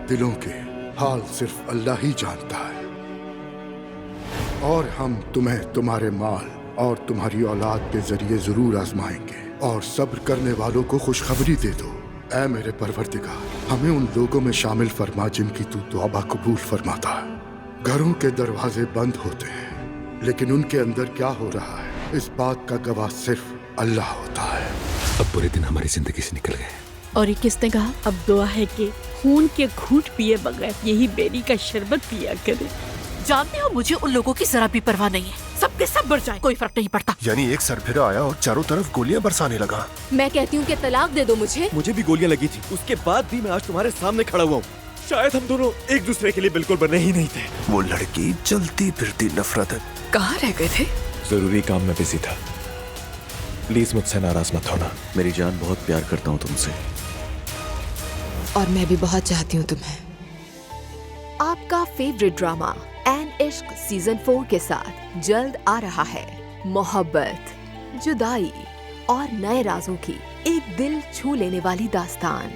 दिलों के हाल सिर्फ अल्लाह ही जानता है। और हम तुम्हें तुम्हारे माल और तुम्हारी औलाद के जरिए जरूर आजमाएंगे, और सब्र करने वालों को खुशखबरी दे दो। ऐ मेरे परवरदिगार, हमें उन लोगों में शामिल फरमा जिनकी तू तौबा कबूल फरमाता है। घरों के दरवाजे बंद होते हैं, लेकिन उनके अंदर क्या हो रहा है इस बात का गवाह सिर्फ अल्लाह होता है। अब बुरे दिन हमारी जिंदगी से निकल गए। और ये किसने कहा? अब दुआ है कि खून के घूंट पिए बगैर यही बेरी का शरबत पिया करे। जानते हो, मुझे उन लोगों की जरा भी परवाह नहीं है। सबके सब मर जाए, कोई फर्क नहीं पड़ता। यानी एक सरफिरा आया और चारों तरफ गोलियां बरसाने लगा। मैं कहती हूँ कि तलाक दे दो मुझे। मुझे भी गोलियां लगी थी, उसके बाद भी मैं आज तुम्हारे सामने खड़ा हुआ हूँ। शायद हम दोनों एक दूसरे के लिए बिल्कुल बने ही नहीं थे। वो लड़की जलती फिरती नफरत है। कहाँ रह गए थे? जरूरी काम में बिजी था। प्लीज मुझसे नाराज मत होना। मेरी जान, बहुत प्यार करता हूँ तुमसे। और मैं भी बहुत चाहती हूँ तुम्हें। आपका फेवरेट ड्रामा एन इश्क सीजन 4 के साथ जल्द आ रहा है। मोहब्बत, जुदाई और नए राजों की एक दिल छू लेने वाली दास्तान।